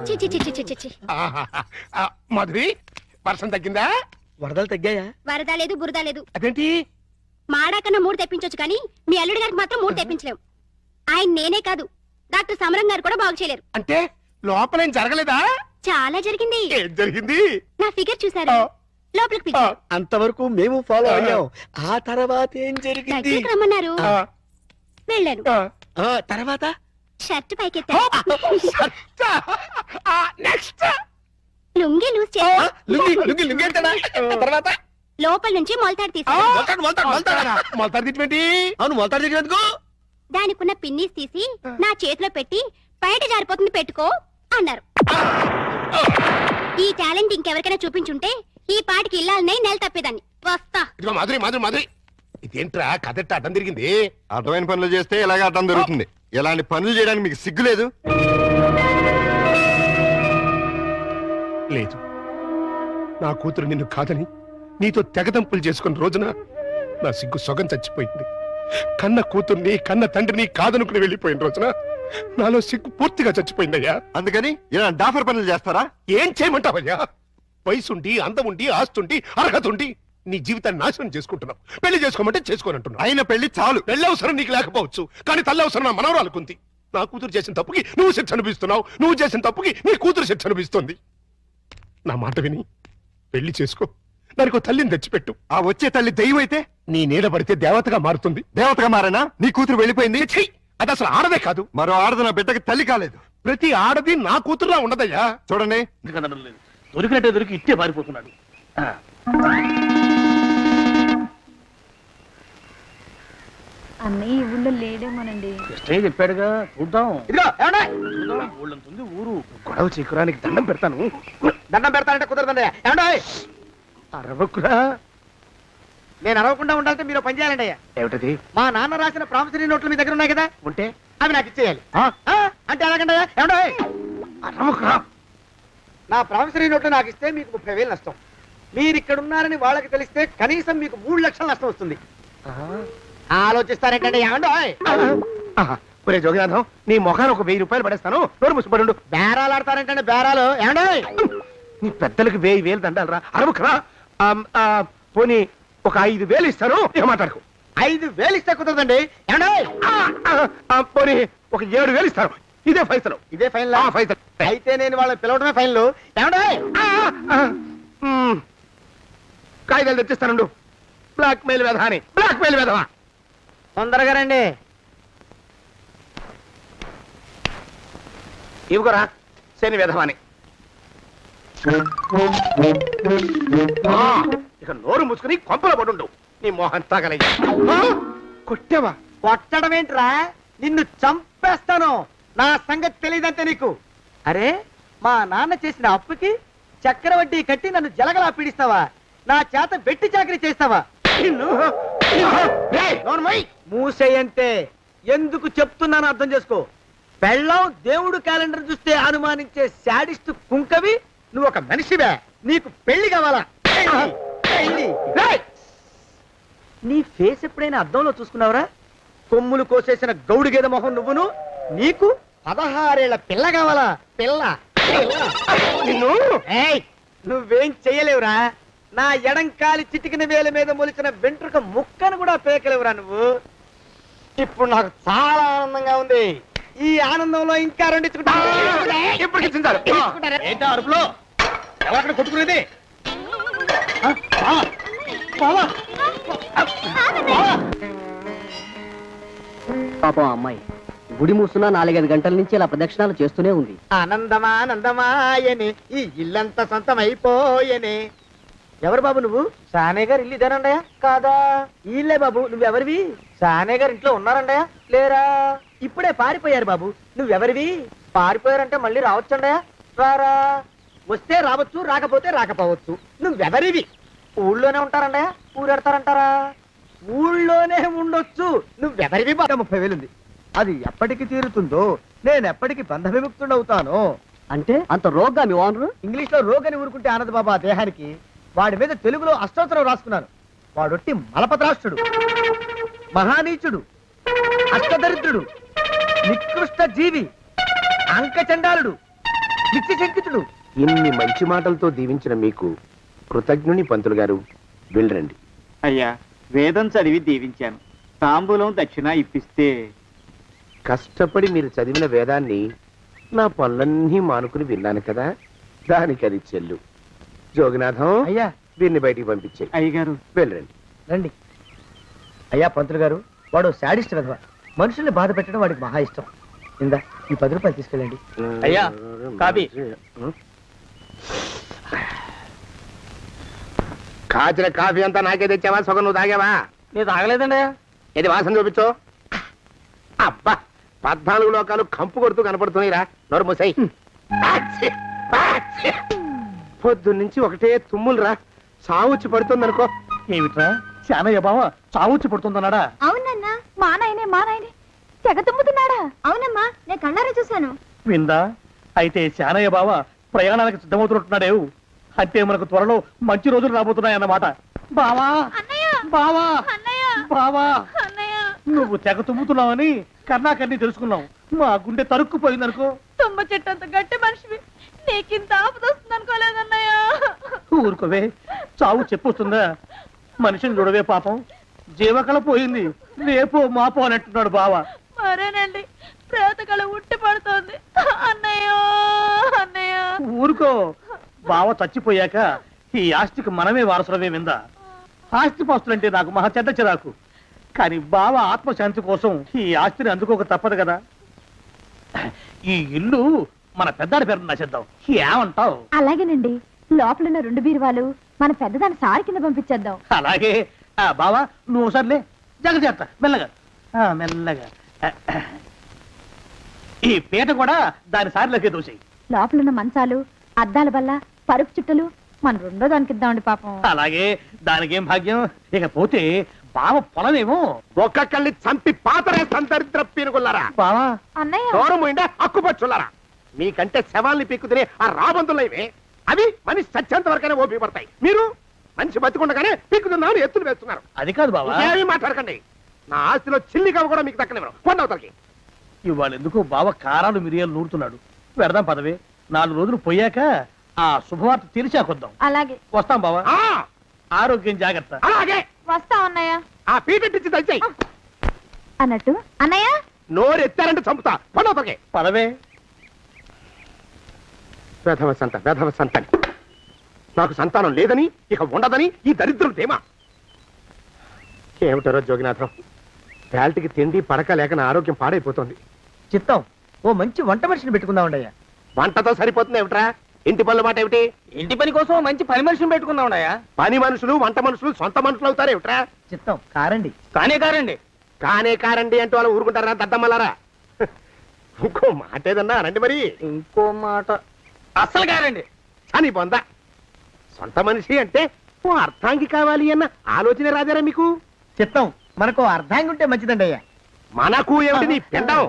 చి చి చి చి చి చి చి. మాధురి వర్షం తగ్గిందా? వరదలు తగ్గాయా? వరద లేదు బురద లేదు. అదేంటి? మాడాకన్నా 3 తెప్పించొచ్చు కానీ మీ అల్లుడి గారికి మాత్రం 3 తెప్పించలేం. ఆయన నేనే కాదు డాక్టర్ సమరం గారు కూడా బాగు చేయలేరు. అంటే లోపలేం జరగలేదా? చాలా జరిగింది. ఏం జరిగింది? నా ఫిగర్ చూసారా? లోపలికి పిలిచారు. అంతవరకు మేము ఫాలో అయ్యాం. ఆ తర్వాత ఏం జరిగింది? దగ్గరికి రమ్మన్నారు. వెళ్ళాను. తర్వాత షర్ట్ పైకెత్తా. నెక్స్ట్ లుంగి లూజ్ చేస్తా. తర్వాత లోపల నుంచి మొలతాడు తీసా. మొలతాడు తిట్టి అవును మొలతాడు తిరిగినందుకు దానికున్న పిన్నీస్ తీసి నా చేతిలో పెట్టి బయట జారిపోతుంది పెట్టుకో అన్నారు. ఈ టాలెంట్ ఇంకెవరికైనా చూపించుంటే ఈ పాటికి ఇల్లాలనే నెల తప్పేదాన్ని. వస్తా. ఇదిగో మాధురి మాధురి మాధురి, ఇదేంట్రా కదెట్ట అడ్డం తిరిగింది? అడ్డమైన పనులు చేస్తే ఇలాగే అడ్డం దొరుకుతుంది. ఇలాంటి పనులు చేయడానికి మీకు సిగ్గులేదు? లేదు, నా కూతురు నిన్ను కాదని నీతో తెగదంపులు చేసుకున్న రోజున నా సిగ్గు సొగం చచ్చిపోయింది. కన్న కూతుర్ని కన్న తండ్రిని కాదనుకుని వెళ్ళిపోయిన రోజున నాలో సిగ్గు పూర్తిగా చచ్చిపోయిందయ్యా. అందుకని ఇలా డాఫర్ పనులు చేస్తారా? ఏం చేయమంటావయ్యా? వయసుండి అందముండి ఆస్తుండి అర్హత ఉండి నీ జీవితాన్ని నాశనం చేసుకుంటున్నావు. పెళ్లి చేసుకోమంటే చేసుకోనంటున్నావు. అయిన పెళ్లి చాలు. పెళ్లి అవసరం నీకు లేకపోవచ్చు, కానీ తల్లి అవసరం నా మనవరాలుకుంది. నా కూతురు చేసిన తప్పుకి నువ్వు శిక్ష అనిపిస్తున్నావు, నువ్వు చేసిన తప్పుకి నీ కూతురు శిక్ష అనిపిస్తుంది. నా మాట విని పెళ్లి చేసుకో, దానికి తల్లిని తెచ్చిపెట్టు. ఆ వచ్చే తల్లి దెయ్యం అయితే నీ నీడ పడితే దేవతగా మారుతుంది. దేవతగా మారేనా? నీ కూతురు వెళ్ళిపోయింది. ఛీ! అది అసలు ఆడదే కాదు. మరో ఆడది నా బిడ్డకి తల్లి కాలేదు. ప్రతి ఆడది నా కూతురులా ఉండదయ్యా. చూడండి, దొరికినట్టే దొరికి ఇట్టే పారిపోతున్నాడు. అన్నయ్య ఈ ఊళ్ళో లేడేమోనండి. కృష్ణయ్య చెప్పాడుగా, చూద్దాం. ఊళ్ళంతుంది ఊరు. గొడవ చేయకురానికి దండం పెడతాను. దండం పెడతానంటే కుదరదండి. ఏమండో అరవకురా. నేను అరవకుండా ఉండాలంటే మీరు పని చేయాలండి అయ్యా. ఏమిటది? మా నాన్న రాసిన ప్రామిసరీ నోట్లు మీ దగ్గర ఉన్నాయి కదా, ఉంటే అవి నాకు ఇచ్చేయాలి. అంటే ఎలాగండి అయ్యా? ఏమండో అరవకురా. నా ప్రామిసరీ నోట్లు నాకు ఇస్తే మీకు 30,000 నష్టం. మీరు ఇక్కడ ఉన్నారని వాళ్ళకి తెలిస్తే కనీసం మీకు 3 లక్షల నష్టం వస్తుంది. ఆలోచిస్తారేంటండి? ఏమండో ఒరే జోగినాథం, నీ మొఖాన్ని ఒక 1000 రూపాయలు పడేస్తాను. నోరు ముసుపడు. బేరాలు ఆడతారేంటండి? బేరాలు ఏమండో? నీ పెద్దలకు 1000 దండాలరా. అరవకురా. పోనీ ఒక 5,000 ఇస్తాను, ఏమాటాడుకో. 5,000 ఇస్తే కుదరదండి. ఏమండో? పోనీ ఒక 7,000 ఇస్తాను. ఇదే ఫైసలు. ఇదే ఫైన్ ఫైసలు. అయితే నేను వాళ్ళని పిలవడమే ఫైన్లు. ఏమండో? కాగితాలు తెచ్చిస్తానండు. బ్లాక్ మెయిల్ వెధవా అని. బ్లాక్ మెయిల్ వెధవా. తొందరగా రండి. ఇవ్వరా శని వెధవాని. ఇక నోరు మూసుకుని కొంపలో పడుండు. నీ మోహన్ తాగలయ్యా. కొట్టావా? కొట్టడం ఏంట్రా? నిన్ను చంపేస్తాను. నా సంగతి తెలియదంటే నీకు. అరే, మా నాన్న చేసిన అప్పుకి చక్రవడ్డీ కట్టి నన్ను జలగలా పీడిస్తావా? నా చేత వెట్టి చాకరీ చేస్తావా? మూసేయంటే ఎందుకు చెప్తున్నాను అర్థం చేసుకో. పెళ్ళం దేవుడు క్యాలెండర్ చూస్తే అనుమానించే శాడిస్ట్ కుంకవి నువ్వు ఒక మనిషివే. నీకు పెళ్లి కావాలా? నీ ఫేస్ ఎప్పుడైనా అద్దంలో చూసుకున్నావురా? కొమ్ములు కోసేసిన గౌడు గేదె మొహం నువ్వును. నీకు 16 ఏళ్ల పిల్ల కావాలా? పిల్ల నువ్వేం చెయ్యలేవురా. నా ఎడంకాలి చిటికిన వేల మీద మొలిచిన వెంట్రుక ముక్కను కూడా పేకలేవురా నువ్వు. ఇప్పుడు నాకు చాలా ఆనందంగా ఉంది. ఈ ఆనందంలో ఇంకా ఏంటో అరుపులో ఎవరక్కడ కొట్టుకునేది? పాపం అమ్మాయి గుడి మూస్తున్నా 4-5 గంటల నుంచి ఇలా ప్రదక్షిణాలు చేస్తూనే ఉంది. ఆనందమానందమాయని ఈ ఇల్లంతా సొంతం అయిపోయని. ఎవరు బాబు నువ్వు? సానే గారు ఇల్లు ఇదేనండయా? కాదా? ఇల్లే బాబు. నువ్వెవరివి? సానే గారు ఇంట్లో ఉన్నారండయా? లేరా? ఇప్పుడే పారిపోయారు బాబు. నువ్వెవరివి? పారిపోయారంటే మళ్ళీ రావచ్చండయా? రారా? వస్తే రావచ్చు, రాకపోతే రాకపోవచ్చు. నువ్వెవరివి? ఊళ్ళోనే ఉంటారండయా? ఊరెడతారంటారా? ఊళ్ళోనే ఉండొచ్చు. నువ్వెవరివి? 30,000 ఉంది. అది ఎప్పటికి తీరుతుందో, నేను ఎప్పటికి బంధ విముక్తుడవుతాను. అంటే అంత రోగ్గా మీ ఓనరు? ఇంగ్లీష్ లో రోగని ఊరుకుంటే ఆనంద్ బాబా దేహానికి. వాడి మీద తెలుగులో అష్టోత్తరం రాసుకున్నాను. వాడొట్టి మలపత్రాష్ట్రుడు, మహానీచుడు, అష్టదరిద్రుడు, నికృష్ట జీవి, అంకచండాలుడు, నిత్య శంకితుడు. ఇన్ని మంచి మాటలతో దీవించిన మీకు కృతజ్ఞుని పంతులు గారు వెళ్ళరండి. అయ్యా వేదం చదివి దీవించాను, తాంబూలం దక్షిణ ఇప్పిస్తే. కష్టపడి మీరు చదివిన వేదాన్ని నా పనులన్నీ మానుకుని విన్నాను కదా, దానికి అది చెల్లు. జోగినాథం, అయ్యా వీరిని బయటికి పంపించే అయ్యగారు వెళ్ళరండి. రండి. అయ్యా పంతులు గారు, వాడు శాడిస్ట్ విధవ. మనుషుల్ని బాధ పెట్టడం వాడికి మహా ఇష్టం. ఇందా ఈ 10 రూపాయలు తీసుకెళ్ళండి. అయ్యా, కాపీ. కాచిన కాఫీ అంతా నాకే తెచ్చావా? సగం నువ్వు తాగావా? నేను తాగలేదండి. ఇది వాసన చూపించు. అబ్బా, 14 లోకాలు కంపు కొడుతూ కనపడుతున్నాయిరా. నోరు మూసాయి. పొద్దున్నుంచి ఒకటే తుమ్ములురా. సావుచ్చి పడుతుందనుకో. ఏమిట్రా శానయ్య బావ చావుచ్చి పడుతుందన్నాడా? అవునన్నా, మా నాయనే తెగ తుమ్ముతున్నాడా? అవునమ్మా, నేను కళ్ళారా చూశాను. విందా? అయితే శానయ్య బావ ప్రయాణానికి సిద్ధమవుతున్నట్టున్నాడేవు. అంటే మనకు త్వరలో మంచి రోజులు రాబోతున్నాయన్నమాట. బావా బావా బావా, నువ్వు తెగ తుమ్ముతున్నావని కర్ణాకర్ణి తెలుసుకున్నావు. మా గుండె తరుక్కుపోయిందనుకో. తుమ్మ చెట్టు అంత గట్టి మనిషివి, నీకింత ఆపదొస్తుంది అనుకోలేదన్నయ్య. ఊరుకోవే, చావు చెప్పొస్తుందా? మనిషిని చూడవే పాపం, జీవకళ పోయింది. రేపో మాపో అన్నట్టున్నాడు బావ. మరేనండి, ప్రేతకళ ఉట్టి పడుతోంది అన్నయ్యో అన్నయ్య. ఊరుకో, బావ చచ్చిపోయాక ఈ ఆస్తికి మనమే వారసులమే విందా. ఆస్తిపాస్తులంటే నాకు మహా చెడ్డ చిరాకు. కానీ బావ ఆత్మశాంతి కోసం ఈ ఆస్తిని అందుకోక తప్పదు కదా. ఈ ఇల్లు మన పెద్దాడి పేరు నచ్చేద్దాం, ఏమంటావు? అలాగేనండి, లోపలున్న 2 బీరువాలు మన పెద్దదాని సారి కింద పంపించేద్దాం. అలాగే. బావా నువ్వు సర్లే, జాగ్రత్త, మెల్లగా మెల్లగా. ఈ పీట కూడా దాని సారిలోకి దూసేయి. లోపలున్న మంచాలు, అద్దాల బల్ల, పరుపు చుట్టలు మన 2వ దానికి ఇద్దామండి పాపం. అలాగే, దానికేం భాగ్యం. ఇకపోతే బావ పొలమేమో. ఒక్కొక్కల్ని చంపి పాతరేస్తాను దరిద్ర పీనుకున్నారా. బావా అన్నయ్య, దూరం ఉండే అక్కుపచ్చులారా. మీకంటే శవాల్ని పీక్కుతినే ఆ రాబందులైవే, అవి మనిషి చచ్చేంత వరకనే ఓపి పడతాయి. మీరు మనిషి బతికుండగానే పీక్కుతున్నామని ఎత్తులు వేస్తున్నారు. అది కాదు బావా, ఏమీ మాట్లాడకండి. నా ఆస్తిలో చిల్లికవ కూడా మీకు దక్కనివ్వరు. కొండవతలకి. ఇవాళ ఎందుకు బావ కారాలు మిరియాలు నూరుతున్నాడు. పెడదాం పదవే, 4 రోజులు పోయాక ఆ శుభవార్త తెలిసాకొద్దాం. అలాగే వస్తాం బావా. ఆ, ఆరోగ్యం జాగ్రత్త. అలాగే. వస్తా అన్నయ్య. ఆ పీటెట్టించి దయచేయి. అన్నట్టు అన్నయ్య, నోరు ఎత్తారంటే చంపుతా. కొండవతలకి. పదవే. వేధవ సంతానం. నాకు సంతానం లేదని, ఇక ఉండదని ఈ దరిద్రులు ధీమా. ఏమిటారో జోగినాథం, వేల్టికి తిండి పడక లేక నా ఆరోగ్యం పాడైపోతుంది. చిత్తం, ఓ మంచి వంట మనిషిని పెట్టుకుందాం అయ్యా. వంటతో సరిపోతుంది ఏమిట్రా? ఇంటి పనుల మాట ఏమిటి? ఇంటి పని కోసం మంచి పని మనిషిని పెట్టుకుందాం. పని మనుషులు వంట మనుషులు సొంత మనుషులు అవుతారు ఏమిట్రా? చిత్తం కారండి. కానే కారండి. కారండి అంటూ వాళ్ళు ఊరుకుంటారా దద్దమ్మలారా? ఇంకో మాట ఏదన్నా రండి మరి. ఇంకో మాట అస్సలు కారండి. అని పొందా, సొంత మనిషి అంటే ఓ అర్థాంగి కావాలి అన్న ఆలోచన రాజారా మీకు? చిత్తం, మనకు అర్ధాంగి ఉంటే మంచిదండి అయ్యా. మనకు ఏమిటి నీ పిండం?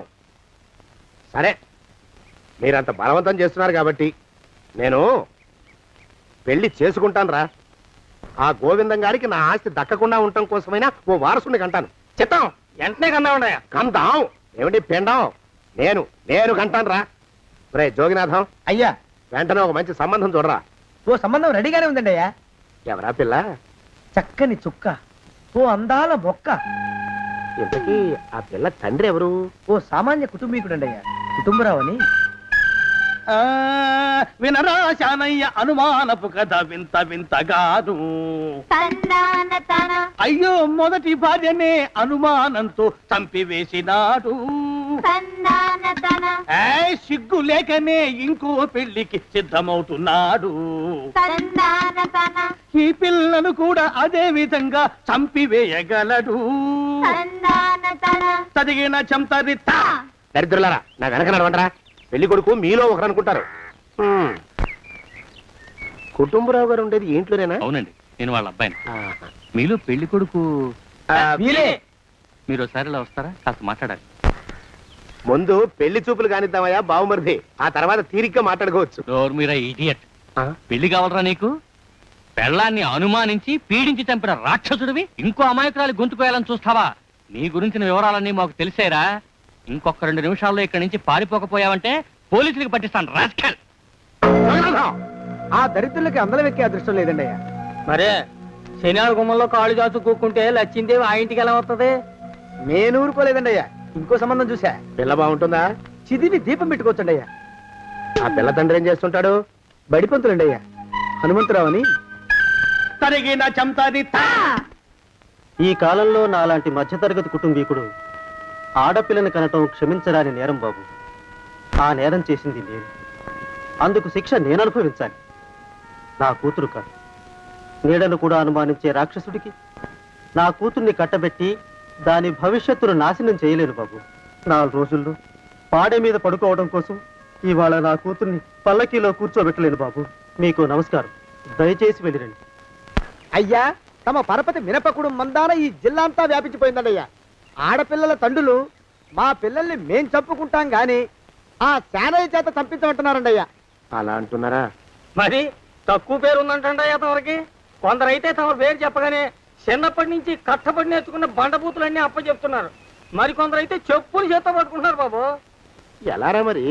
సరే, మీరంత బలవంతం చేస్తున్నారు కాబట్టి నేను పెళ్లి చేసుకుంటాను రా. ఆ గోవిందం గారికి నా ఆస్తి దక్కకుండా ఉండటం కోసమైనా ఓ వారసుని కంటాను. చిత్తం వెంటనే కన్నా ఉండయా. కందాం ఏమిటి పిండం? నేను కంటాను రా. రే జోగినాథం, అయ్యా, వెంటనే ఒక మంచి సంబంధం చూడరా. ఓ సంబంధం రెడీగానే ఉందండి అయ్యా. ఎవరా పిల్ల? చక్కని చుక్క, ఓ అందాల బొక్క. ఇంతకీ ఆ పిల్ల తండ్రి ఎవరు? ఓ సామాన్య కుటుంబీకుడండి అయ్యా, కుటుంబరావు అని. వినరా శానయ్య అనుమానపు కథ వింత వింతగాదు. అయ్యో మొదటి భార్యనే అనుమానంతో చంపివేసినాడు. సిగ్గు లేకనే ఇంకో పెళ్లికి సిద్ధమవుతున్నాడు. ఈ పిల్లను కూడా అదే విధంగా చంపివేయగలడు. చదివిన చెంతరిత. దరిద్రులారా, నా వెనక నడవంటరా. పెళ్లి కొడుకు మీలో ఒకరు అనుకుంటారు. కుటుంబరావు గారు ఉండేది ఏంట్లోనేనా? అవునండి, నేను వాళ్ళ అబ్బాయిని. ఆహా. మీలో పెళ్లి కొడుకు మీరే. మీరు ఒకసారి ఇలా వస్తారా? కాస్త మాట్లాడాలి. ముందు పెళ్లి చూపులు కానిద్దామయ్యా బావుమరిది, ఆ తర్వాత తీరిగ్గా మాట్లాడుకోవచ్చు. మీరా ఇడియట్. పెళ్లి కావాలరా నీకు? పెళ్ళాన్ని అనుమానించి పీడించి చంపిన రాక్షసుడివి ఇంకో అమాయకురాలి గొంతుకోయాలని చూస్తావా? నీ గురించిన వివరాలన్నీ మాకు తెలిసేరా. ఇంకొక 2 నిమిషాల్లో ఇక్కడి నుంచి పారిపోకపోయావంటే పోలీసులకు పట్టిస్తాను. రాస్కల్. జగన్నాథం! ఆ దరిద్రులకి అందలం ఎక్కే అదృష్టం లేదండి అయ్యా. మరే శనివారం గుమ్మంలో కాళ్ళు దాచు కూకుంటే లచ్చిందేవి ఆ ఇంటికి ఎలా వస్తుంది? నేను ఊరుకోలేదండి అయ్యా. ఇంకో సంబంధం చూసా. పిల్ల బాగుంటుందా? చిదివి దీపం పెట్టుకోవచ్చండి అయ్యా. ఆ పిల్ల తండ్రి ఏం చేస్తుంటాడు? బడిపంతులండి అయ్యా. హనుమంతరావు అని. తరిగిన చంతాది ఈ కాలంలో నాలాంటి మధ్యతరగతి కుటుంబీకుడు ఆడపిల్లని కనటం క్షమించరాని నేరం బాబు. ఆ నేరం చేసింది నేను. అందుకు శిక్ష నేను అనుభవించాలి. నా కూతురు కాదు, నీడను కూడా అనుమానించే రాక్షసుడికి నా కూతుర్ని కట్టబెట్టి దాని భవిష్యత్తును నాశనం చేయలేను బాబు. 4 రోజుల్లో పాడే మీద పడుకోవడం కోసం ఇవాళ నా కూతుర్ని పల్లకీలో కూర్చోబెట్టలేను బాబు. మీకు నమస్కారం, దయచేసి వెళ్ళిరండి. అయ్యా, తమ పరపతి మినపకుడు మందాన ఈ జిల్లా అంతా వ్యాపించిపోయిందండి అయ్యా. ఆడపిల్లల తండ్రులు మా పిల్లల్ని మేం చంపుకుంటాం గాని ఆ శానయ్య చేత చంపించమంటున్నారండి అయ్యా. అలా అంటున్నారా? మరి తక్కువ పేరు ఉందంటండి తమరికి. కొందరైతే తమ పేరు చెప్పగానే చిన్నప్పటి నుంచి కట్టబడి నేర్చుకున్న బండబూతులన్నీ అప్పచెప్తున్నారు. మరి కొందరైతే చెప్పులు చేత పట్టుకుంటున్నారు బాబు. ఎలారా మరి?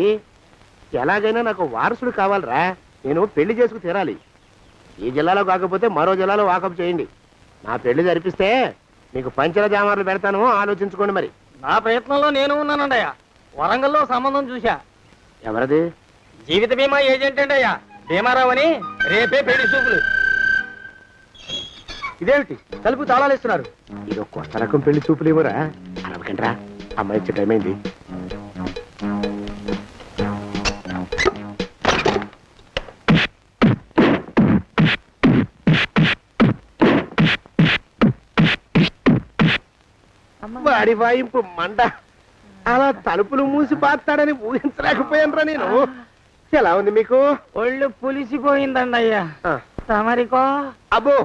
ఎలాగైనా నాకు వారసుడు కావాలరా. నేను పెళ్లి చేసుకు తీరాలి. ఈ జిల్లాలో కాకపోతే మరో జిల్లాలో వాకప్ చేయండి. నా పెళ్లి జరిపిస్తే మీకు పంచల జామార్లు పెడతాను, ఆలోచించుకోండి మరి. నా ప్రయత్నంలో నేను ఉన్నానండి అయ్యా. వరంగల్లో సంబంధం చూశా. ఎవరది? జీవిత బీమా ఏజెంట్ అండి అయ్యా, భీమారావు అని. రేపే పెళ్లి చూపులు. ఇదేమిటి తలుపు తాళాలేస్తున్నారు? ఇది ఒక కొత్త రకం పెళ్లి చూపులేమోరా. అరవకండ్రా, అమ్మాయి ఇచ్చే టైం అయింది. వాడి వాయింపు మంట. అలా తలుపులు మూసి పాతాడని ఊహించలేకపోయానురా నేను. ఎలా ఉంది మీకు? ఒళ్ళు పులిసిపోయిందండి అయ్యా. తమరికో? అబ్బో,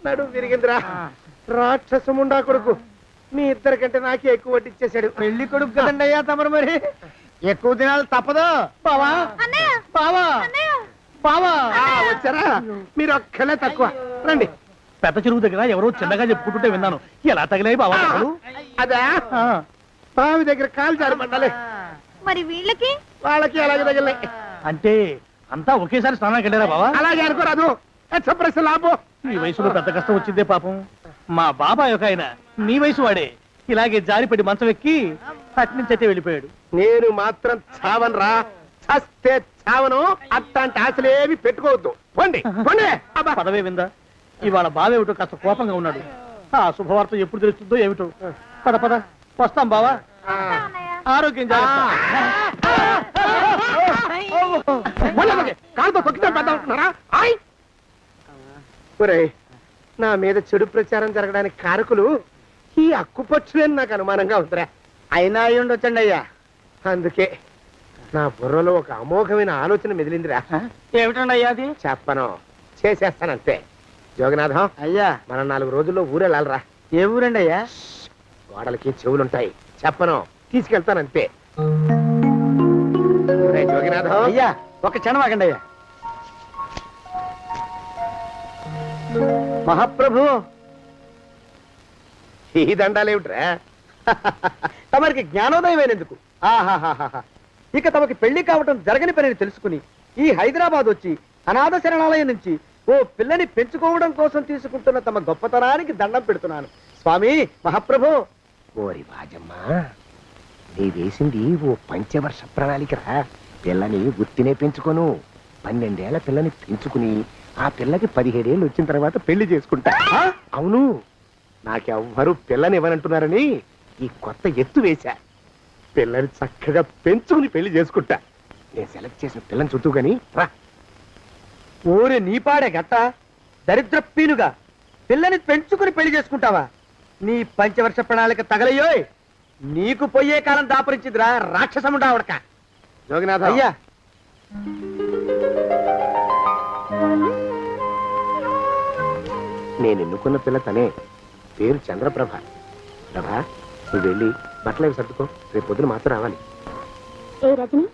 నడు విరిగిందిరా. రాక్షసముండా కొడుకు మీ ఇద్దరికంటే నాకే ఎక్కువ వడ్డిచ్చేశాడు. పెళ్లి కొడుకు కదండి అయ్యా తమరు. మరి ఎక్కువ దినాలు తప్పదు. బావా బావా బావా, వచ్చారా? మీరు ఒక్కలే తక్కువ. రండి. పెద్ద చెరువు దగ్గర ఎవరో చిన్నగా చెప్పుకుంటుంటే విన్నాను. ఎలా తగిలాయి బావా దెబ్బలు? అదా బావి దగ్గర కాలు జారి పడ్డాలే. మరి వీళ్ళకి వాళ్ళకి అలాగే తగిలే. అంటే అంతా ఒకేసారి స్నానానికి వెళ్ళారా బావా? అలాగే అనుకోరాదు. ఎక్స్ప్రెస్ లాభో. ఈ వయసులో పెద్ద కష్టం వచ్చిందే పాపం. మా బాబాయ్ ఒక ఆయన నీ వయసు వాడే ఇలాగే జారిపడి మంచం ఎక్కి అట్నుంచైతే వెళ్ళిపోయాడు. నేను మాత్రం చావనరా. చస్తే చావను. అట్లాంటి ఆశలేమి పెట్టుకోవద్దు. పండి పండి. పదవే విందా. ఇవాళ బావేమిటో కాస్త కోపంగా ఉన్నాడు. ఆ శుభవార్త ఎప్పుడు తెలుస్తుందో ఏమిటో. పద పద వస్తాం బావా. ఆరోగ్యం జాగ్రత్త. కాలుతో తొక్కితే పెద్ద ఉంటున్నారా? ఒరేయ్, నా మీద చెడు ప్రచారం జరగడానికి కారకులు ఈ అక్కుపచ్చులేని నాకు అనుమానంగా ఉందిరా. అయినా అయి ఉండొచ్చండి అయ్యా. అందుకే నా బుర్రలో ఒక అమోఘమైన ఆలోచన మెదిలిందిరా. ఏమిటండి అయ్యా అది? చెప్పను, చేసేస్తానంతే. జోగనాథం అయ్యా, మనం 4 రోజుల్లో ఊరెళ్ళాలరా. ఏ ఊరండి అయ్యా? గోడలకి చెవులుంటాయి. చెప్పను, తీసుకెళ్తానంతే. ఒరేయ్ జోగినాథం. అయ్యా, ఒక క్షణం ఆగండి అయ్యా. మహాప్రభు, ఈ దండాలేమిట్రా? తమరికి జ్ఞానోదయమైనందుకు. ఆహాహాహా. ఇక తమకి పెళ్లి కావటం జరగని పనిని తెలుసుకుని ఈ హైదరాబాద్ వచ్చి అనాథ శరణాలయం నుంచి ఓ పిల్లని పెంచుకోవడం కోసం తీసుకుంటున్న తమ గొప్పతనానికి దండం పెడుతున్నాను. స్వామి మహాప్రభు. ఓరి బాజమ్మా, నీ వేసింది ఓ పంచవర్ష ప్రణాళికరా. పిల్లని గుర్తినే పెంచుకోను. 12 ఏళ్ల పిల్లని పెంచుకుని ఆ పిల్లకి 17 ఏళ్ళు వచ్చిన తర్వాత పెళ్లి చేసుకుంటా. అవును, నాకెవ్వరూ పిల్లని ఇవ్వనంటున్నారని ఈ కొత్త ఎత్తు వేశా. పిల్లని చక్కగా పెంచుకుని పెళ్లి చేసుకుంటా. నేను సెలెక్ట్ చేసిన పిల్లని చుట్టూ గాని రా. ఓరే నీపాడే గట్ట దరిద్ర పీనుగా, పిల్లని పెంచుకుని పెళ్లి చేసుకుంటావా? నీ పంచవర్ష ప్రణాళిక తగలయ్యోయ్. నీకు పోయే కాలం దాపరించిందిరా రాక్షసముడా ఉడక. జోగినాథ అయ్యా, నేను ఎన్నుకున్న పిల్ల తనే. పేరు చంద్రప్రభ. ప్రభ, నువ్వు వెళ్ళి బట్టలు అవి సర్దుకో. రేపు పొద్దున మాత్రం రావాలి. ఏ రజని,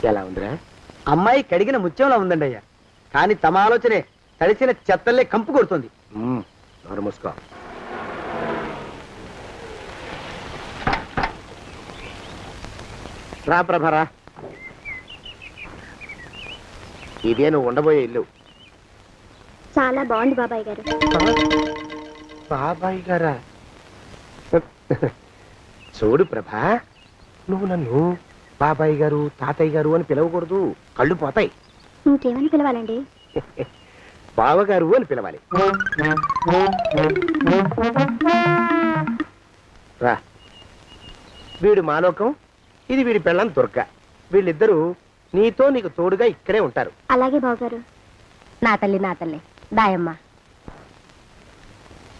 ఎలా ఉందిరా? అమ్మాయి కడిగిన ముత్యంలా ఉందండి అయ్యా. కానీ తమ ఆలోచనే తడిసిన చెత్తల్లే కంపు కొడుతుంది. నోరు మూసుకో. రా ప్రభరా, ఇదే నువ్వు ఉండబోయే ఇల్లు. చాలా బాగుంది బాబాయ్ గారు. బాబాయ్ గారా? చూడు ప్రభా, నువ్వు నన్ను బాబాయ్ గారు తాతయ్య గారు అని పిలవకూడదు, కళ్ళు పోతాయి. ఇంకేమని పిలవాలండి? బావగారు అని పిలవాలి. రా, వీడు మాలోకం, ఇది వీడి పెళ్ళం దుర్గ. వీళ్ళిద్దరూ నీతో నీకు తోడుగా ఇక్కడే ఉంటారు. అలాగే బావగారు. నా తల్లి దాయమ్మ.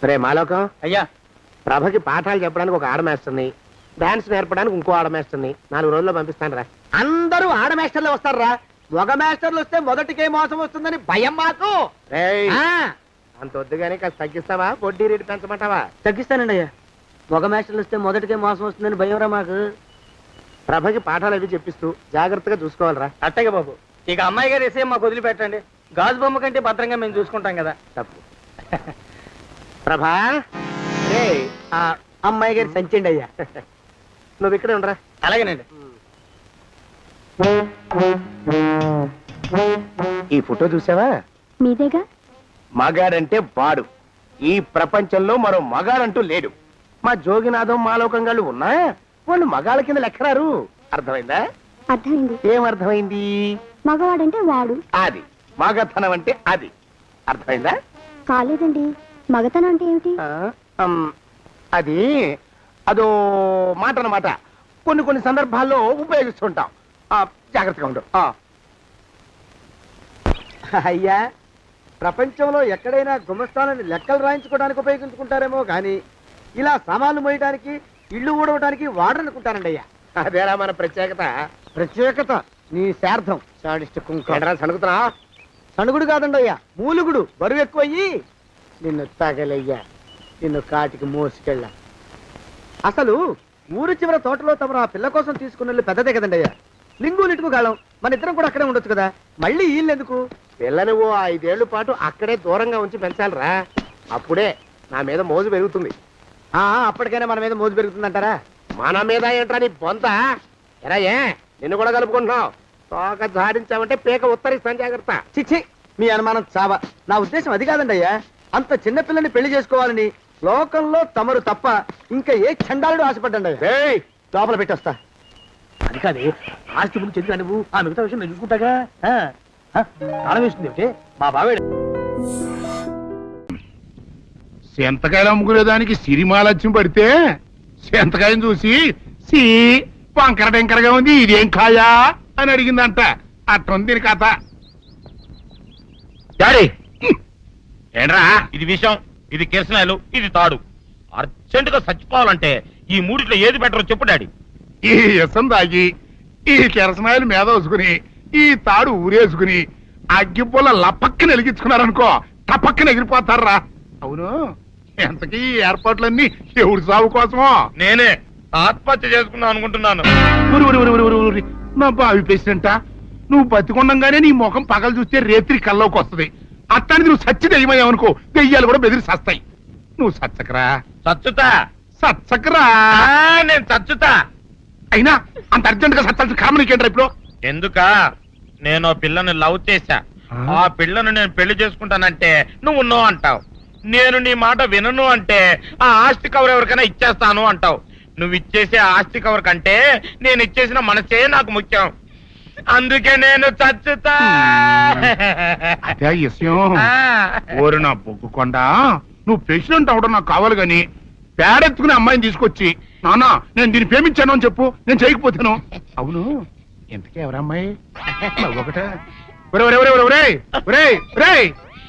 రే మాలోకం, అయ్యా ప్రభకి పాఠాలు చెప్పడానికి ఒక ఆడమేస్తుంది, డాన్స్ నేర్పడానికి ఇంకో ఆడమేస్తుంది. 4 రోజుల్లో పంపిస్తాను రా. అందరూ ఆడ మాస్టర్లు వస్తారా? మగ మాస్టర్లు వస్తే మొదటికే మోసం వస్తుందని భయం మాకు. రేయ్, ఆ, అంత వద్దుగానే కాస్త తగ్గిస్తావా? వడ్డీ రేటు పెంచమంటావా? తగ్గిస్తానండి అయ్యా. మగ మాస్టర్లు వస్తే మొదటికే మోసం వస్తుందని భయంరా మాకు. ప్రభకి పాఠాలు అవి చెప్పిస్తూ జాగ్రత్తగా చూసుకోవాలరా. అట్టగే బాబు, ఇక అమ్మాయి గారు వేసే మాకు వదిలిపెట్టండి. గాజు బొమ్మ కంటే భద్రంగా మేము చూసుకుంటాం కదా. తప్పు. ప్రభా, రేయ్, ఆ అమ్మాయి గారి సంచండి అయ్యా. నువ్వు ఇక్కడే ఉండరా. అలాగేనండి. ఈ ఫోటో చూసావా? మీదేగా. మగాడంటే వాడు. ఈ ప్రపంచంలో మరో మగాడంటూ లేడు. మా జోగినాథం మాలోకంగాళ్ళు ఉన్నా వాళ్ళు మగాళ్ళ కింద లెక్కరారు. అర్థమైందా? అర్థమైంది. ఏం అర్థమైంది? మగవాడంటే వాడు. అది మగతనం అంటే అది. అర్థమైందా? కాలేదండి. మగతనం అంటే ఏమిటి? అది అదో మాట అన్నమాట. కొన్ని సందర్భాల్లో ఉపయోగిస్తుంటాం. జాగ్రత్తగా ఉండు. అయ్యా, ప్రపంచంలో ఎక్కడైనా గుమస్తాలని లెక్కలు రాయించుకోవడానికి ఉపయోగించుకుంటారేమో కానీ ఇలా సామాన్లు మోయడానికి, ఇల్లు ఊడవడానికి వాడరనుకుంటారండి అయ్యా. అదేరా మన ప్రత్యేకత. ప్రత్యేకత నీ శార్థం. సాడిస్ట్ కుంక. సణుకుతున్నా? సణుగుడు కాదండి అయ్యా, మూలుగుడు. బరువు ఎక్కువయ్యి నిన్ను తగలయ్యా, నిన్ను కాటికి మోసుకెళ్ళా. అసలు ఊరు చివర తోటలో తమరు ఆ పిల్ల కోసం తీసుకున్న పెద్దదే కదండి అయ్యా. లింగు లిటుకు గాలం, మన ఇద్దరం కూడా అక్కడే ఉండొచ్చు కదా. మళ్ళీ వీళ్ళు ఎందుకు? పిల్లని ఓ 5 ఏళ్ల పాటు అక్కడే దూరంగా ఉంచి పెంచాలిరా. అప్పుడే నా మీద మోజు పెరుగుతుంది. అప్పటికైనా మన మీద మోజు పెరుగుతుందంటారా? మన మీద ఏంట్రా నీ బొంత? ఎరా, నిన్ను కూడా కలుపుకుంటున్నావు. తోక జాడించావంటే పీక ఉత్తరిస్తాను, జాగ్రత్త. చిచ్చి, మీ అనుమానం చావా. నా ఉద్దేశం అది కాదండి అయ్యా. అంత చిన్న పిల్లని పెళ్లి చేసుకోవాలని లోకంలో తమరు తప్ప ఇంకా ఏ చండాలుడు ఆశపడ్డండి అయ్యా. ఏయ్, లోపల పెట్టొస్తా. అది కాదే, ఆస్తి ముందు చెందుగా నువ్వు ఆ మిగతా విషయం నేను చూసుకుంటాగా. తాళం వేస్తుంది ఏమిటి? మా బావేడు సెంతకాయలు అమ్ముకునేదానికి సిరిమాలత్యం పడితే సెంతకాయని చూసి సి వంకర టెంకరగా ఉంది, ఇదేం కాయా అని అడిగిందంట. అట్టుంది దీని కథ. డాడీ, ఏంట్రా ఇది విషయం, ఇది కిరసనాయలు, ఇది తాడు. అర్జెంట్ గా చచ్చిపోవాలంటే ఈ మూడిట్లో ఏది బెటర్ చెప్పు డాడీ. ఈ ఇసం తాగి ఈ కిరసనాయలు మీద వేసుకుని ఈ తాడు ఊరేసుకుని అగ్గిపుల్ల లపక్కన వెలిగించుకున్నారనుకో, టపక్కన ఎగిరిపోతారా. అవును, ఎంతకీ ఈ ఏర్పాట్లన్నీ ఎవరి సాగు కోసమో? నేనే ఆత్మహత్య చేసుకుందాం అనుకుంటున్నాను. నా బావి పేసినంట, నువ్వు బతికొండంగానే నీ ముఖం పగలు చూస్తే రేత్రి కల్లోకి వస్తుంది. అట్టానికి నువ్వు సచ్చి దెయ్యమయ్యావనుకో, దెయ్యాలు కూడా బెదిరి సస్తాయి. నువ్వు సచ్చకరా. చచ్చుతా. సచ్చకరా. నేను చచ్చుతా. అయినా అంత అర్జెంట్ గా సత్తాల్సిన కర్మ నీకేంట్రా ఇప్పుడు? ఎందుక? నేను పిల్లని లవ్ చేశా. ఆ పిల్లను నేను పెళ్లి చేసుకుంటానంటే నువ్వు నో అంటావు. నేను నీ మాట వినను అంటే ఆ ఆస్తి కవర్ ఎవరికైనా ఇచ్చేస్తాను అంటావు. నువ్వు ఇచ్చేసే ఆస్తి కవర్ కంటే నేను ఇచ్చేసిన మనసే నాకు ముఖ్యం. అందుకే నేను చచ్చుతా. అదే విషయం. ఓరు నా బొగ్గుకొండ, నువ్వు ప్రెసిడెంట్ అవడం నాకు కావాలి గాని పేడెత్తుకునే అమ్మాయిని తీసుకొచ్చి నానా నేను దీన్ని ప్రేమించాను అని చెప్పు, నేను చేయకపోతాను. అవును, ఎంతకే ఎవరమ్మాయి? ఒకటే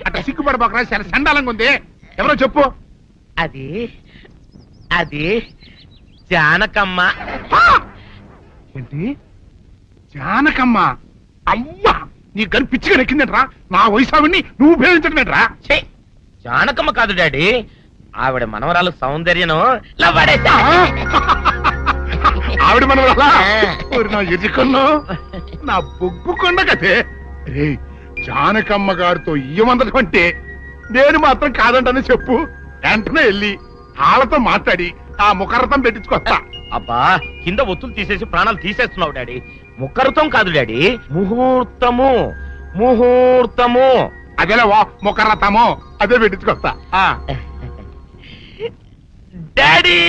అట్లా సిగ్గుపడబోకరా, చాలా సండాలంగా ఉంది. ఎవరో చెప్పు. అది అది జానకమ్మ. ఏంటి జానకమ్మ? అమ్మా, నీ గని పిచ్చిగా నెక్కిందంట్రా. నా వయసావిని నువ్వు ప్రేమించటమేట్రా? జానకమ్మ కాదు డాడీ, ఆవిడ మనవరాలు సౌందర్యను ఆవిడ మనవరాలా? నా ఎదుకున్నా నా బొగ్గుకొండ కదే. రే, జానకమ్మ గారితో ఇయ్యమందడం అంటే నేను మాత్రం కాదంటని చెప్పు. వెంటనే వెళ్ళి వాళ్ళతో మాట్లాడి ఆ ముఖరథం పెట్టించుకొస్తా. అబ్బా కింద ఒత్తులు తీసేసి ప్రాణాలు తీసేస్తున్నావు డాడీ. ముఖరుతం కాదు డాడీ, ముహూర్తము. ముహూర్తము. అదేలా మొకరతామో అదే పెట్టించుకొస్తా. డాడీ,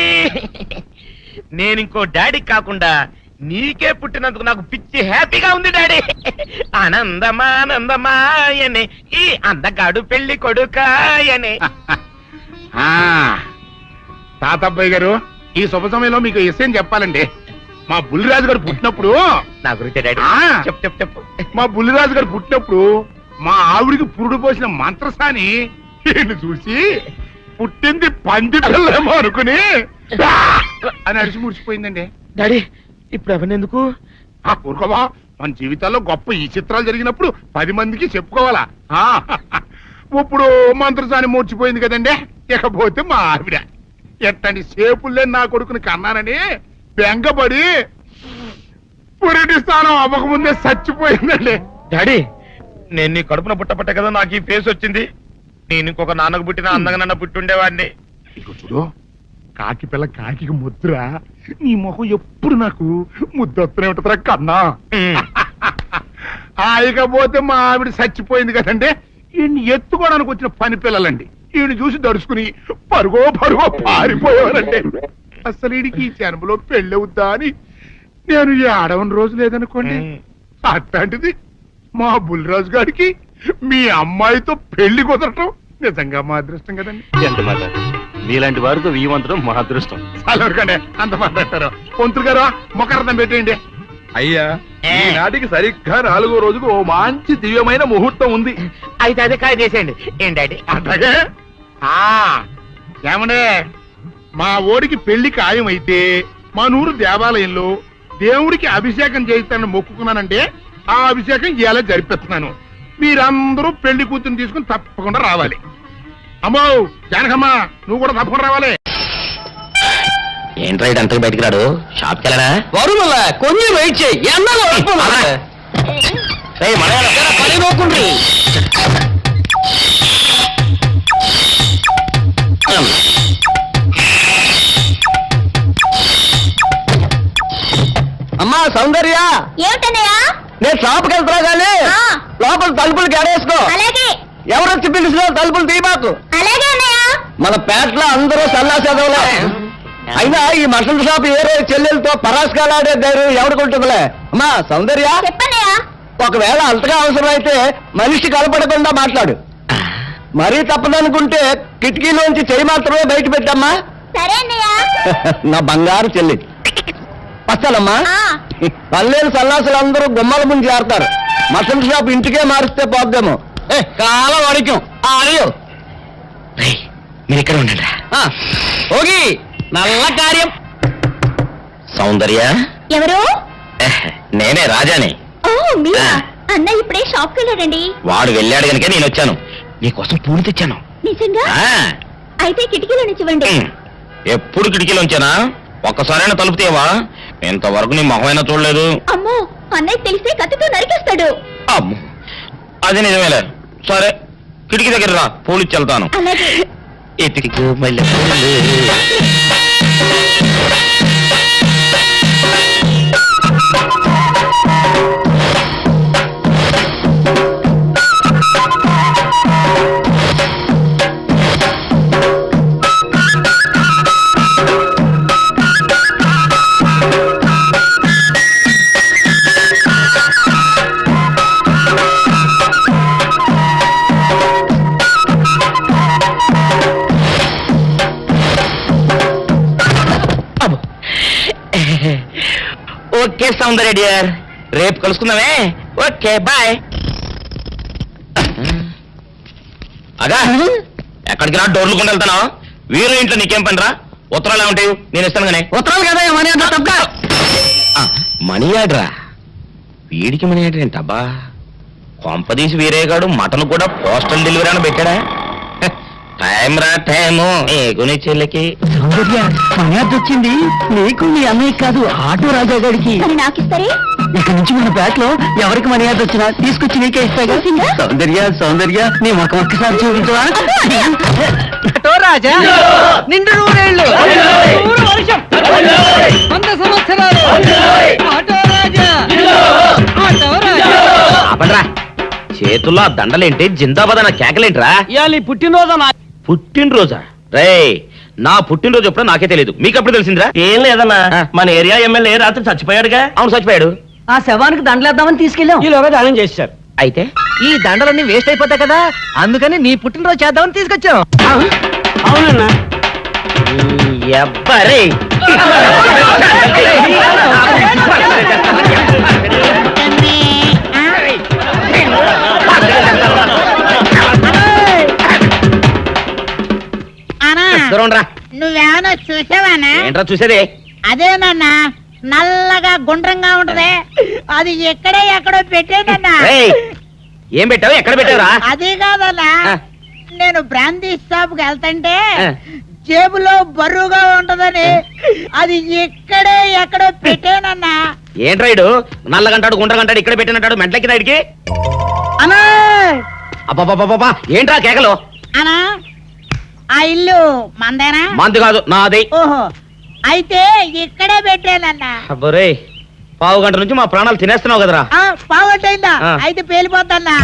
నేను ఇంకో డాడీ కాకుండా నీకే పుట్టినందుకు నాకు పిచ్చి హ్యాపీగా ఉంది డాడీ. ఆనందమానందమాయనే ఈ అందగాడు పెళ్లి కొడుకాయనే. తాతబ్బాయి గారు, ఈ శుభ సమయంలో మీకు విషయం చెప్పాలండి. మా బుల్లిరాజు గారు పుట్టినప్పుడు నా గురించి డాడీ చెప్పు చెప్పు చెప్పు. మా బుల్లిరాజు గారు పుట్టినప్పుడు మా ఆవిడికి పురుడు పోసిన మంత్రసాని ఈయన్ని చూసి పుట్టింది పంది పిల్లేమో అనుకుని అని అరిచి ముడిచిపోయిందండి. డాడీ ఇప్పుడు ఎవరినెందుకు? ఊరుకోవా, మన జీవితాల్లో గొప్ప ఈ చిత్రాలు జరిగినప్పుడు 10 మందికి చెప్పుకోవాలా. ఇప్పుడు మంత్రసాని మూర్చిపోయింది కదండి, ఇకపోతే మా ఆవిడ ఎట్టండి సేపుల్లే నా కొడుకుని కన్నానని బెంగపడి పురిటి స్థానం అవ్వకముందే చచ్చిపోయిందండి. డాడీ, నేను నీ కడుపున పుట్టపట్టే కదా నాకు ఈ ఫేస్ వచ్చింది. నేను ఇంకొక నాన్నకు పుట్టిన అందంగా నన్ను పుట్టి ఉండేవాడిని. ఇక చూడు, కాకి పిల్ల కాకి ముద్దురా, నీ మొహం ఎప్పుడు నాకు ముద్దొత్తనే ఉంటుందిరా కన్నా. ఇకపోతే మా ఆవిడ చచ్చిపోయింది కదండి, ఈయన్ని ఎత్తుకోవడానికి వచ్చిన పని పిల్లలండి ఈయన చూసి దడుచుకుని పరుగో పారిపోయేవారండి. అసలు ఈడికి ఈ జన్మలో పెళ్ళవుద్దా అని నేను ఈ ఆడవని రోజు లేదనుకోండి. అట్లాంటిది మా బుల్లిరాజు గారికి మీ అమ్మాయితో పెళ్లి కుదరటం నిజంగా మా అదృష్టం కదండి. ఎంత మాట, మీలాంటి వారితో వీయమంతరం మా అదృష్టం. చాలవరకండి అంత మాట్లాడతారు. పొంతులు గారు మొకరదం పెట్టేయండి. అయ్యా, ఈనాటికి సరిగ్గా 4వ రోజుకు ఓ మంచి దివ్యమైన ముహూర్తం ఉంది. అయితే అదే కాయ చేసేయండి. ఏం డాడీ? అట్లాగే ఏమండే, మా ఓడికి పెళ్లి ఖాయమైతే మా నూరు దేవాలయంలో దేవుడికి అభిషేకం చేయిస్తానని మొక్కుకున్నానంటే ఆ అభిషేకం ఇలా జరిపిస్తున్నాను. మీరందరూ పెళ్లి కూతురు తీసుకుని తప్పకుండా రావాలి. అమ్మో జానకమ్మ, నువ్వు కూడా తప్పకుండా రావాలి. ఏంట్రా అంతకు బయటికి రాడు? షాప్కి వెళ్ళరా? కొంచెం వెయిట్ చేయి. అమ్మా సౌందర్య, ఏమిటన్నయ్యా? నేను షాప్కి వెళ్తున్నా కానీ లోపల తలుపులు గడేసుకో. అలాగే ఎవరొచ్చి పిలిచినా తలుపులు తీయబాకు. అలాగే అన్నయ్య. మన పేటలో అందరూ సన్నాసేదవులే. అయినా ఈ మటన్ షాప్ ఏ రోజు చెల్లెలతో పరాస్కాలాడే ధైర్యం ఎవరికుంటుందిలే. అమ్మా సౌందర్య, చెప్పన్నయ్యా. ఒకవేళ అంతగా అవసరమైతే మనిషి కలపడకుండా మాట్లాడు. మరీ తప్పదనుకుంటే కిటికీలోంచి చెయ్యి మాత్రమే బయట పెట్టమ్మా. సరే అన్నయ్య. నా బంగారు చెల్లి. వస్తానమ్మా. పల్లెలు సన్నాసులు అందరూ గుమ్మల ముందు చేరతారు. మటన్ షాప్ ఇంటికే మారిస్తే పోద్దేమో. కాలం అడిగాం అడియో. మీరు ఇక్కడ ఉండండి. ఓగి నల్ల కార్యం. సౌందర్య, ఎవరు? నేనే రాజాని. ఓ మీరా? అన్న ఇప్పుడే షాప్కి వెళ్ళాడండి. వాడు వెళ్ళాడు కనుక నేను వచ్చాను. నీకోసం పూలు తెచ్చాను. నిజంగా? అయితే కిటికీలో నుంచి ఇవ్వండి. ఎప్పుడు కిటికీలో ఉంచానా? ఒక్కసారైనా తలుపు తీయవా? ఇంతవరకు నీ మొహమైనా చూడలేదు. అమ్మో, అన్నయ్య తెలిస్తే కత్తితో నరికేస్తాడు. అమ్మో, అది నిజమేలే. సరే, కిటికీ దగ్గర రా, పూలు ఇచ్చి వెళ్తాను. అలాగే. ఎతికి మళ్ళీ ఓకే సౌందర్య డియర్, రేపు కలుసుకుందామే. Okay bye. అగా ఎక్కడికి రా, డోర్లు కొండ వెళ్తానా? వీరు ఇంట్లో నీకేం పని రా? ఉత్తరాలు ఏముంటాయి? నేను ఇస్తాను కానీ. ఉత్తరాలు కదా మనీ ఆర్డర్ తప్ప. మనీ ఆర్డరా? వీడికి మనీ ఆర్డర్ ఏంటబ్బా? కొంపదీసి వీరేగాడు మటన్ కూడా పోస్టల్ డెలివరీ అని పెట్టాడా? టైం రా టైము నీకు నీ చెల్లికి. సౌందర్య, మనీ ఆర్డర్ వచ్చింది. నీకు నీ అన్నయ్య కాదు, ఆటో రాజా గారికి. మరి నాకు ఇస్తారే? ఇక నుంచి మన పేటలో ఎవరికి మనీ ఆర్డర్ వచ్చినా తీసుకొచ్చి నీకే ఇస్తాగా. సౌందర్య సౌందర్య, నీ ముఖం ఒక్కసారి చూపించవా? రాజా నిండు 100 ఏళ్ళు. 100 సంవత్సరాలు ఆటో రాజా ఆటో రాజా. ఆపండ్రా. చేతుల్లో ఆ దండలేంటి, జిందాబాద్ అన్న కేకలేంట్రా? ఇవాళ నీ పుట్టినరోజు పుట్టినరోజా? రేయ్, నా పుట్టినరోజు ఎప్పుడో నాకే తెలియదు, మీకు ఎప్పుడు తెలిసిందిరా? ఏం లేదన్నా, మన ఏరియా ఎమ్మెల్యే రాత్రి చచ్చిపోయాడుగా. అవును, చచ్చిపోయాడు. ఆ శవానికి దండలేద్దామని తీసుకెళ్ళాం, ఈలోగా దానం చేశారు. అయితే ఈ దండలన్నీ వేస్ట్ అయిపోతాయి కదా, అందుకని నీ పుట్టినరోజు చేద్దామని తీసుకొచ్చాం. అవునన్నా. ఎవ్వరే దూరంరా. నువ్వేమన్నా చూసావానా? ఏంట్రా చూసేది? అదేనన్నా, నల్లగా గుండ్రంగా ఉంటది, అది ఎక్కడో పెట్టేనన్నా. రేయ్, ఏం పెట్టావు, ఎక్కడ పెట్టావురా? అది కాదన్నా, ఆ. నేను బ్రాందీ షాప్ కి వెళ్తుంటే ఆ. జేబులో బరువుగా ఉంటదని అది ఎక్కడో పెట్టానన్నా. ఏంట్రా ఇడు నల్లగంటాడు గుండ్రగంటాడు ఇక్కడ పెట్టినట్టాడు మెంట్లకి నాయుడికి? అన్నా అబ్బాబాబాబా, ఏంట్రా కేకలు? అన్నా, ఆ ఇల్లు మందేనా? మంది కాదు, నాది. ఓహో, అయితే ఇక్కడే పెట్టానన్నా. అబ్బరే, పావు గంట నుంచి మా ప్రాణాలు తినేస్తున్నావు కదరా. పావట్టయిందా? ఆ. అయితే పేలిపోతాన్నా.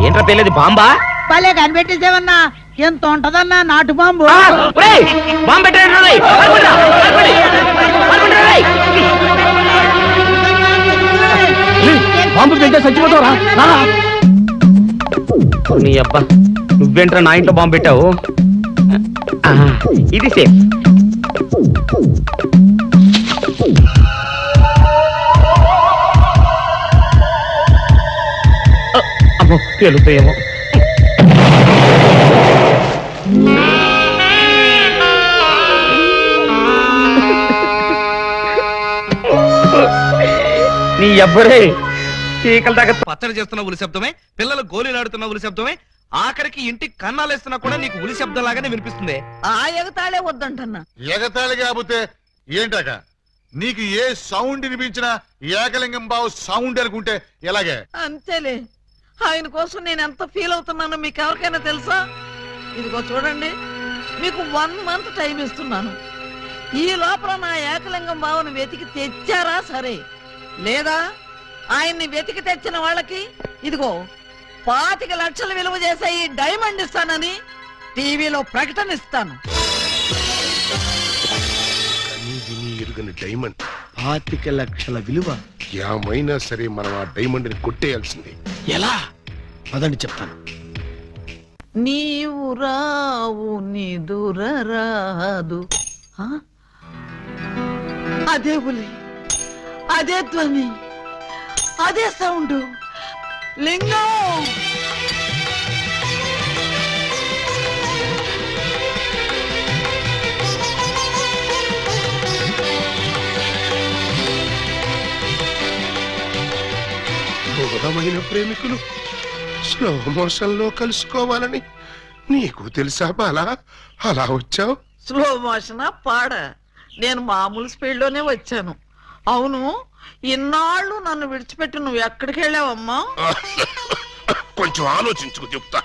ఏంట్రా పెళ్ళేది, బాంబా? భలే కనిపెట్టేసేవన్నా, ఎంత ఉంటదన్నా నాటు బాంబు. ఆ, ఒరేయ్, బాంబు పెట్టాడు రోయ్. పడుకుంటా, పడుకోండి, పడుకుంటా రోయ్. బాంబు తింటే చచ్చిపోతావురా. నీ అబ్బా, నువ్వేంట్రా నా ఇంట్లో బాంబు పెట్టావు? ఆ, ఇది సేఫ్. అమ్మో, పేలుతాయేమో. నీ అబ్బరే, చీకల దాకా పచ్చడి చేస్తున్న ఉలి శబ్దమే, పిల్లలు గోలీలాడుతున్న ఉలి శబ్దమే, ఆఖరికి ఇంటికి కన్నాలేస్తున్నా కూడా నీకు ఉలి శబ్దం లాగానే వినిపిస్తుంది. ఆ ఎగతాళే వద్దంటన్నా. ఎగతాళి కాకపోతే ఏంటక? నీకు ఏ సౌండ్ వినిపించినా ఏకలింగం బావు సౌండ్ అనుకుంటే ఎలాగే? అంతేలే, ఆయన కోసం నేను ఎంత ఫీల్ అవుతున్నానో మీకు ఎవరికైనా తెలుసా? ఇదిగో చూడండి, మీకు 1 మంత్ టైం ఇస్తున్నాను. ఈ లోపల నా ఏకలింగం బావను వెతికి తెచ్చారా సరే, లేదా ఆయన్ని వెతికి తెచ్చిన వాళ్ళకి ఇదిగో 25 లక్షలు విలువ చేసే ఈ డైమండ్ ఇస్తానని టీవీలో ప్రకటన ఇస్తాను. ఎరుగని డైమండ్ 25 లక్షల విలువ. ఏమైనా సరే మనం ఆ డైమండ్ ని కొట్టేయాల్సిందే. ఎలా? అదని చెప్తాను. నీవు రావు నిదురరాదు. ఆ? అదే ఉలి, అదే ధ్వని, అదే సౌండ్. లింగం, బోధమైన ప్రేమికులు స్లో మోషన్ లో కలుసుకోవాలని నీకు తెలుసా బాలా? అలా వచ్చావు. స్లో మోషనా పాడ? నేను మామూలు స్పీడ్ లోనే వచ్చాను. అవును, ఇన్నాళ్ళు నన్ను విడిచిపెట్టి నువ్వు ఎక్కడికి వెళ్ళావమ్మా? కొంచెం ఆలోచించుకు చెప్తా.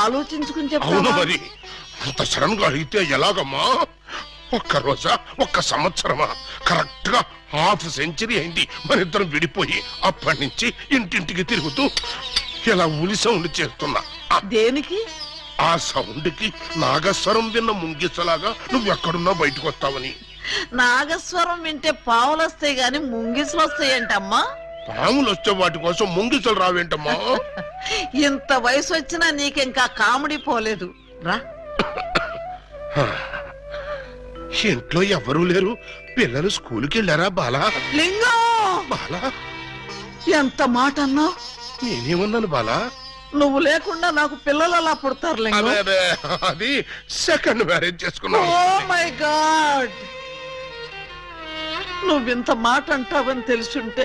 ఆలోచించుకుని అవును చెప్తావా? మరి, అంత సడన్ గా అడిగితే ఎలాగమ్మా? ఒక్క రోజా, ఒక్క సంవత్సరమా? కరెక్ట్ గా హాఫ్ సెంచరీ అయింది మన ఇద్దరం విడిపోయి. అప్పటి నుంచి ఇంటింటికి తిరుగుతూ ఇలా ఉలి సౌండ్ చేస్తున్నా. దేనికి? ఆ సౌండ్ కి నాగస్వరం విన్న ముంగిసలాగా నువ్వు ఎక్కడున్నా బయటకు వస్తావని. నాగస్వరం వింటే పావులు వస్తాయి గాని ముంగిసులు వస్తాయంటమ్మా. పాములు వచ్చే వాటి కోసం ముంగిసలు రావేంటమ్మా? ఇంత వయసు వచ్చినా నీకింకా కామెడీ పోలేదు రా. ఇంట్లో ఎవరూ లేరు, పిల్లలు స్కూల్కి వెళ్ళారా బాలా? లింగం, బాలా, ఎంత మాట అన్నావు? నేనేమన్నాను బాలా? నువ్వు లేకుండా నాకు పిల్లలు అలా పుడతారు లింగం. అదే అదే, అది సెకండ్ మ్యారేజ్ చేసుకున్నాను. ఓ మై గాడ్, నువ్వింత మాట అంటావని తెలుసుంటే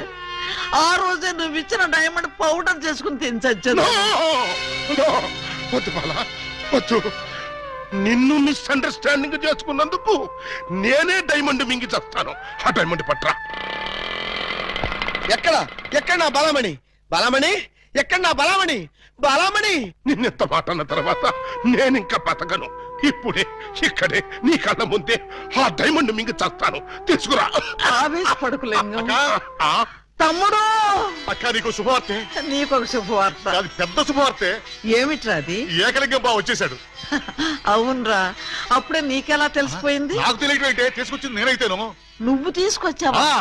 ఆ రోజే నువ్వు ఇచ్చిన డైమండ్ పౌడర్ చేసుకుని తినచచ్చాను. వద్దు బాలా, వద్దు. నిన్ను మిస్అండర్స్టాండింగ్ చేసుకున్నందుకు నేనే డైమండ్ మింగి చేస్తాను. ఆ డైమండ్ పట్రా. ఎక్కడ నా బలమణి? బలమణి ఎక్కడ? నా బలమణి, బలమణి. నిన్నెంత మాట అన్న తర్వాత నేనింకా బతకను. ఇప్పుడే ఇక్కడే నీ కళ్ళ ముందే ఆ డైమండ్ మింగి చేస్తాను. తీసుకురా. ఆవేశపడుకు లింగం. ఆ, తమ్ముడు, అక్క నీకు శుభవార్తె. నీకొక శుభవార్త. అది పెద్ద శుభవార్తె. ఏమిట్రా అది? ఏకలింగం బావ వచ్చేసాడు. అవునరా, అప్పుడే నీకెలా తెలిసిపోయింది? నాకు తెలియటం ఏంటే, తీసుకొచ్చింది నేనైతేను. నువ్వు తీసుకొచ్చావా?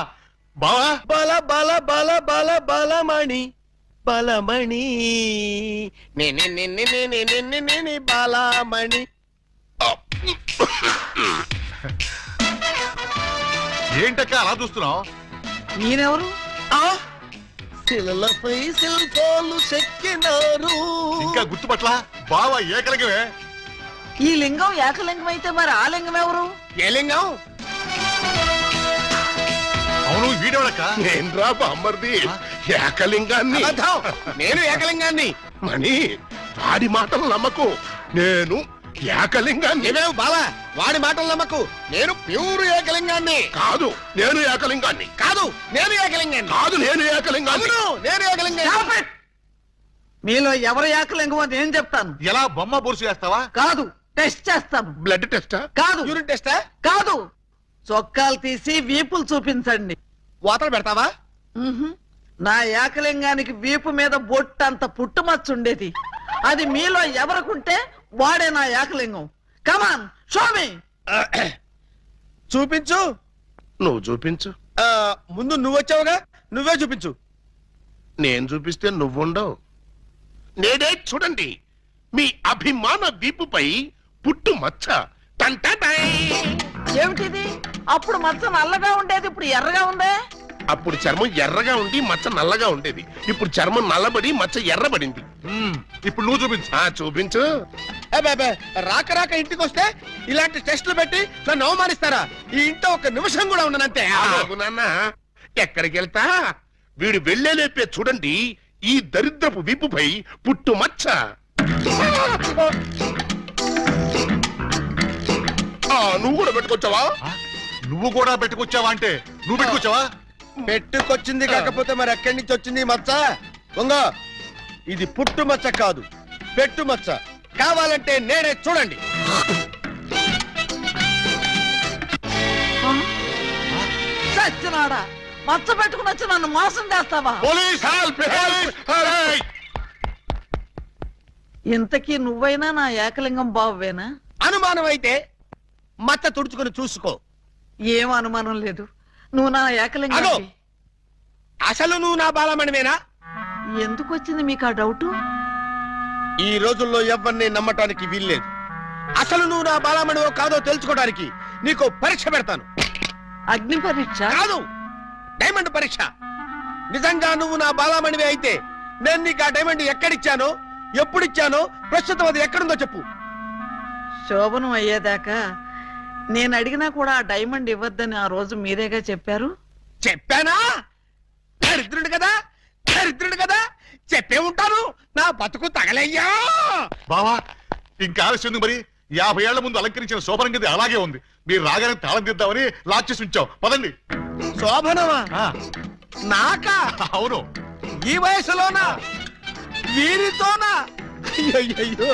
బావా బల బల బల బల బలమణి బలమణి బలమణి. ఏంటక్క అలా చూస్తున్నావు? ఈయనెవరు? శిలలపై శిల్పాలు చెక్కినారు. ఇంకా గుర్తుపట్ల బావ ఏకలింగమే. ఈ లింగం ఏకలింగం అయితే మరి ఆ లింగం ఎవరు? ఏ లింగం? అవును, వీడెవడక్క? నేనురా బామ్మర్ది ఏకలింగాన్ని. నేను ఏకలింగాన్ని. మణి, వాడి మాటలు నమ్మకు. నేను ఏకలింగాన్ని. నీవేవు బాలా, వాడి మాటలు నమ్మకు. నేను ప్యూర్ ఏకలింగాన్ని. కాదు, నేను ఏకలింగాన్ని. కాదు, నేను ఏకలింగాన్ని. కాదు, నేను ఏకలింగాన్ని. అవును, నేను ఏకలింగాన్ని. మీలో ఎవరు ఏకలింగమో నేను చెప్తాను. ఎలా బొమ్మ బొరుసు చేస్తావా? కాదు, టెస్ట్ చేస్తాను. బ్లడ్ టెస్టా? కాదు, యూరిన్ టెస్టా? కాదు, చొక్కాలు తీసి వీపులు చూపించండి. వాతలు పెడతావా? ఉహుం. నా ఏకలింగానికి వీపు మీద బొట్టంత పుట్టుమచ్చ ఉండేది. అది మీలో ఎవరికుంటే వాడే నా ఏకలింగం. కమాన్, షో మీ. చూపించు. నువ్వు చూపించు. ముందు నువ్వు వచ్చావుగా, నువ్వే చూపించు. నేను చూపిస్తే నువ్వుండవు. నేనే చూడండి, మీ అభిమాన వీపుపై పుట్టు మచ్చ. టంటటై. ఏమిటిది? అప్పుడు మచ్చ నల్లగా ఉండేది, ఇప్పుడు ఎర్రగా ఉందే. అప్పుడు చర్మం ఎర్రగా ఉండి మచ్చ నల్లగా ఉండేది. ఇప్పుడు చర్మం నల్లబడి మచ్చ ఎర్రబడింది. ఇప్పుడు నువ్వు చూపించు. చూపించు. రాక రాక ఇంటికి వస్తే ఇలాంటి టెస్టులు పెట్టి నన్ను అవమానిస్తారా? ఈ ఇంట్లో ఒక నిమిషం కూడా ఉండనంతే. ఆగు నాన్న, ఎక్కడికి వెళ్తా? వీడు వెళ్ళేలేపే చూడండి ఈ దరిద్రపు వీపుపై పుట్టు మచ్చ. నువ్వు కూడా పెట్టుకొచ్చావా? నువ్వు కూడా పెట్టుకొచ్చావా అంటే నువ్వు పెట్టుకొచ్చావా? పెట్టుకొచ్చింది కాకపోతే మరి ఎక్కడి నుంచి వచ్చింది ఈ మచ్చ? దొంగ, ఇది పుట్టు మచ్చ కాదు, పెట్టు మచ్చ. కావాలంటే నేనే చూడండి. చచ్చినాడా, మచ్చ పెట్టుకుని వచ్చి నన్ను మోసం చేస్తావా? Police help! హెల్ప్! ఇంతకీ నువ్వైనా నా ఏకలింగం బావేనా? అనుమానం అయితే మచ్చ తుడుచుకుని చూసుకో. ఏం అనుమానం లేదు, నువ్వు నా ఏకలింగం. అగో, అసలు నువ్వు నా బాలమణివేనా? ఎందుకు వచ్చింది మీకు ఆ డౌట్? ఈ రోజుల్లో ఎవరిని నమ్మటానికి వీల్లేదు. అసలు నువ్వు నా బాలమణివో కాదో తెలుసుకోవడానికి నీకు పరీక్ష పెడతాను. అగ్ని పరీక్ష కాదు, డైమండ్ పరీక్ష. నిజంగా నువ్వు నా బాలమణివే అయితే నేను నీకు ఆ డైమండ్ ఎక్కడిచ్చానో, ఎప్పుడిచ్చానో, ప్రస్తుతం అది ఎక్కడుందో చెప్పు. శోభనం అయ్యేదాకా నేను అడిగినా కూడా ఆ డైమండ్ ఇవ్వద్దని ఆ రోజు మీరేగా చెప్పారు. చెప్పానా? దరిద్రుడు కదా, దరిద్రుడు కదా, చెప్పే ఉంటాను. నా బతుకు తగలయ్యా. బావా ఇంకా ఆలస్యం ఉంది. మరి 50 ఏళ్ల ముందు అలంకరించిన శోభనం గది అలాగే ఉంది. మీరు రాగానే తాళం తీద్దామని లాక్ చేసి ఉంచాం. పదండి. శోభనమా? నాకా? అవును. ఈ వయసులోనా? వీరితోనా? అయ్యయ్యో.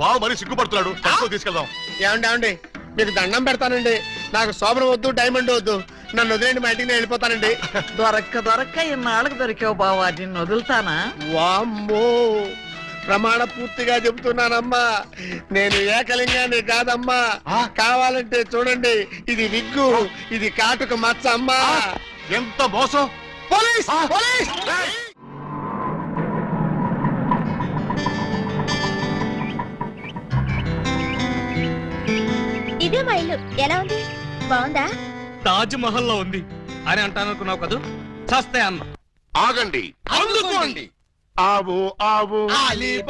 బావ మరి సిగ్గుపడుతున్నాడు. తక్కువ తీసుకెళ్దాం. ఏమండి, మీకు దండం పెడతానండి. నాకు శోభనం వద్దు, డైమండ్ వద్దు. నన్ను వదిలేండి, మా ఇంటికి నేను వెళ్ళిపోతానండి. దొరక్క ఇన్నాళ్ళకి దొరికావు బావా, నిన్ను వదులుతానా? వామ్మో, ప్రమాణ పూర్తిగా చెబుతున్నానమ్మా, నేను ఏకలింగాన్ని కాదమ్మా. కావాలంటే చూడండి, ఇది విగ్గు, ఇది కాటుక మచ్చ అమ్మా. ఎంత మోసం! పోలీస్! పోలీస్! ఇదే మా ఇల్లు. ఎలా ఉంది? బాగుందా? తాజ్ మహల్ లో ఉంది అని అంటాననుకున్నావు కదూ? చస్తే అన్న. ఆగండి. అందుకోండి. ఆవు ఆవు ఆలిబా